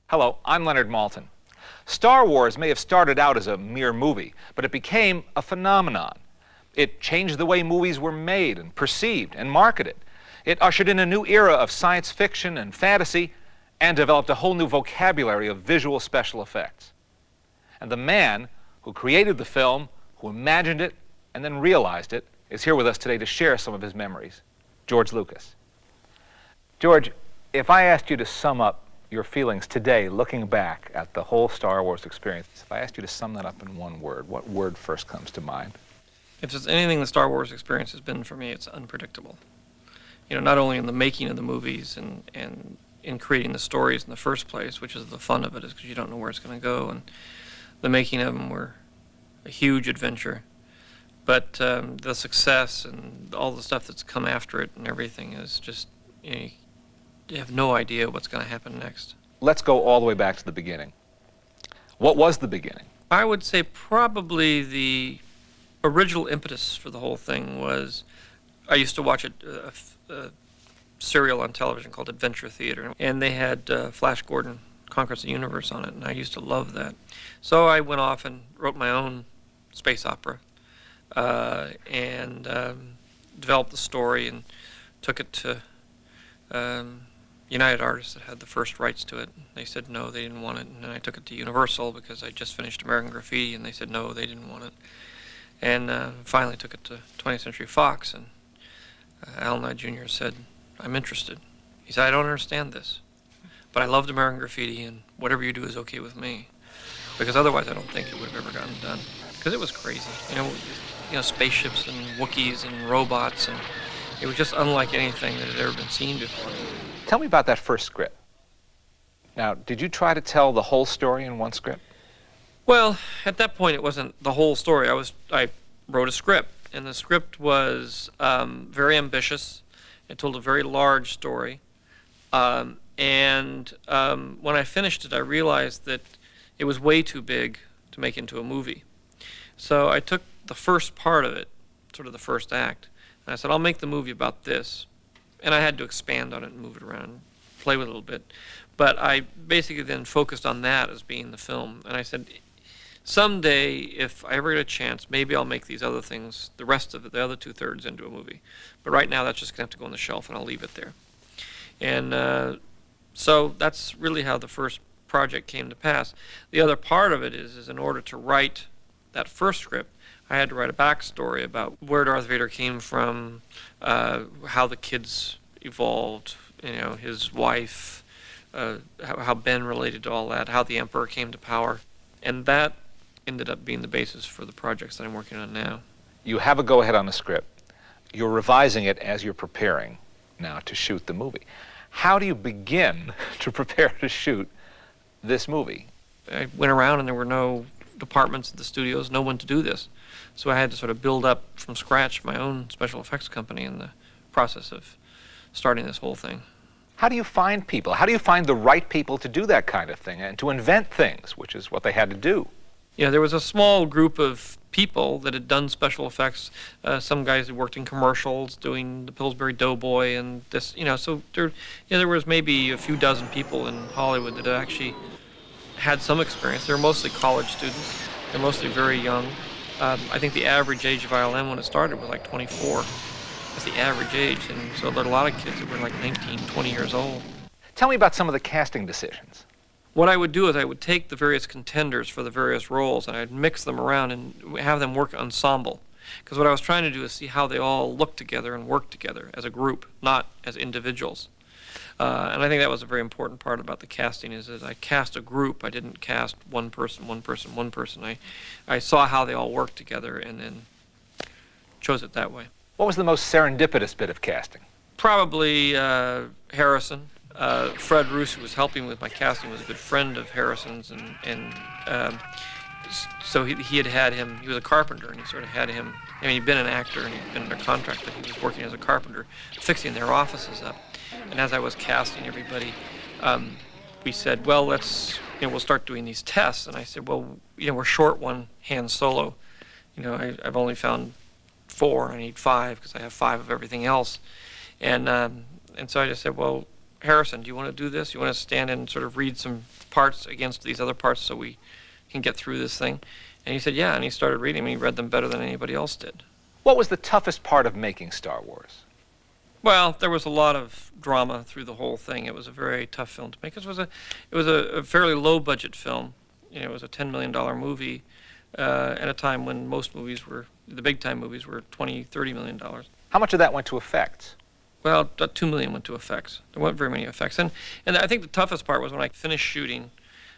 Hello, I'm Leonard Maltin. Star Wars may have started out as a mere movie, but it became a phenomenon. It changed the way movies were made and perceived and marketed. It ushered in a new era of science fiction and fantasy and developed a whole new vocabulary of visual special effects. And the man who created the film, who imagined it and then realized it, is here with us today to share some of his memories. George Lucas. George, if I asked you to sum up your feelings today, looking back at the whole Star Wars experience, if I asked you to sum that up in one word, what word first comes to mind? If there's anything the Star Wars experience has been for me, it's unpredictable. You know, not only in the making of the movies and in creating the stories in the first place, which is the fun of it, is because you don't know where it's going to go, and the making of them were a huge adventure. But the success and all the stuff that's come after it and everything is just, you have no idea what's going to happen next. Let's go all the way back to the beginning. What was the beginning? I would say probably the original impetus for the whole thing was I used to watch a serial on television called Adventure Theater, and they had Flash Gordon Conquers the Universe on it, and I used to love that. So I went off and wrote my own space opera and developed the story and took it to United Artists that had the first rights to it. They said no, they didn't want it, and then I took it to Universal because I just finished American Graffiti, and they said no, they didn't want it. And finally took it to 20th Century Fox, and Alan Knight Jr. said, I'm interested. He said, I don't understand this, but I loved American Graffiti, and whatever you do is okay with me, because otherwise I don't think it would have ever gotten done, because it was crazy. You know, spaceships and Wookiees and robots, and it was just unlike anything that had ever been seen before. Tell me about that first script. Now, did you try to tell the whole story in one script? Well, at that point, it wasn't the whole story. I wrote a script, and the script was very ambitious. It told a very large story. When I finished it, I realized that it was way too big to make into a movie. So I took the first part of it, sort of the first act, and I said, I'll make the movie about this. And I had to expand on it and move it around and play with it a little bit. But I basically then focused on that as being the film. And I said, someday, if I ever get a chance, maybe I'll make these other things, the rest of it, the other two-thirds, into a movie. But right now, that's just going to have to go on the shelf, and I'll leave it there. And so that's really how the first project came to pass. The other part of it is in order to write that first script, I had to write a backstory about where Darth Vader came from, how the kids evolved, his wife, how Ben related to all that, how the Emperor came to power. And that ended up being the basis for the projects that I'm working on now. You have a go-ahead on the script. You're revising it as you're preparing now to shoot the movie. How do you begin to prepare to shoot this movie? I went around and there were no departments at the studios, no one to do this. So I had to sort of build up from scratch my own special effects company in the process of starting this whole thing. How do you find people? How do you find the right people to do that kind of thing and to invent things, which is what they had to do? Yeah, there was a small group of people that had done special effects. Some guys who worked in commercials doing the Pillsbury Doughboy and this, so there was maybe a few dozen people in Hollywood that actually had some experience. They were mostly college students. They're mostly very young. I think the average age of ILM when it started was like 24. That's the average age, and so there are a lot of kids that were like 19, 20 years old. Tell me about some of the casting decisions. What I would do is I would take the various contenders for the various roles and I'd mix them around and have them work ensemble. Because what I was trying to do is see how they all look together and work together as a group, not as individuals. And I think that was a very important part about the casting is I cast a group. I didn't cast one person, one person, one person. I saw how they all worked together and then chose it that way. What was the most serendipitous bit of casting? Probably Harrison. Fred Roos, who was helping with my casting, was a good friend of Harrison's, and so he had him. He was a carpenter, and he sort of had him. I mean, he'd been an actor and he'd been under contract, but he was working as a carpenter, fixing their offices up. And as I was casting everybody, we said, well, we'll start doing these tests. And I said, well, we're short one Han Solo. I've only found 4. I need 5 because I have 5 of everything else. And so I just said, well, Harrison, do you want to do this? You want to stand and sort of read some parts against these other parts so we can get through this thing? And he said, yeah, and he started reading them, and he read them better than anybody else did. What was the toughest part of making Star Wars? Well, there was a lot of drama through the whole thing. It was a very tough film to make. It was a fairly low-budget film. You know, it was a $10 million movie at a time when most movies were, the big-time movies were $20, $30 million. How much of that went to effects? Well, $2 million went to effects. There weren't very many effects. And I think the toughest part was when I finished shooting,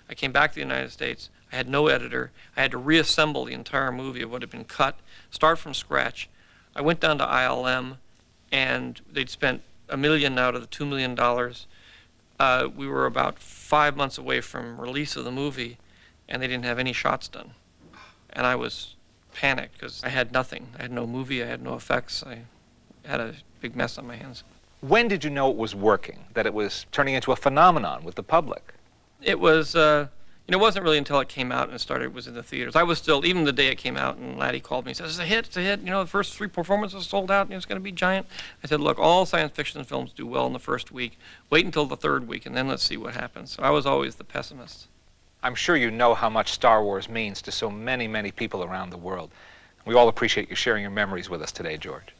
I came back to the United States. I had no editor. I had to reassemble the entire movie of what had been cut, start from scratch. I went down to ILM, and they'd spent $1 million out of the $2 million. We were about 5 months away from release of the movie, and they didn't have any shots done. And I was panicked because I had nothing. I had no movie. I had no effects. I had a big mess on my hands. When did you know it was working, that it was turning into a phenomenon with the public? It was, it wasn't really until it came out and it was in the theaters. I was still, even the day it came out, and Laddie called me and said, it's a hit, the first 3 performances sold out, it's going to be giant. I said, look, all science fiction films do well in the first week. Wait until the 3rd week, and then let's see what happens. So I was always the pessimist. I'm sure you know how much Star Wars means to so many, many people around the world. We all appreciate you sharing your memories with us today, George.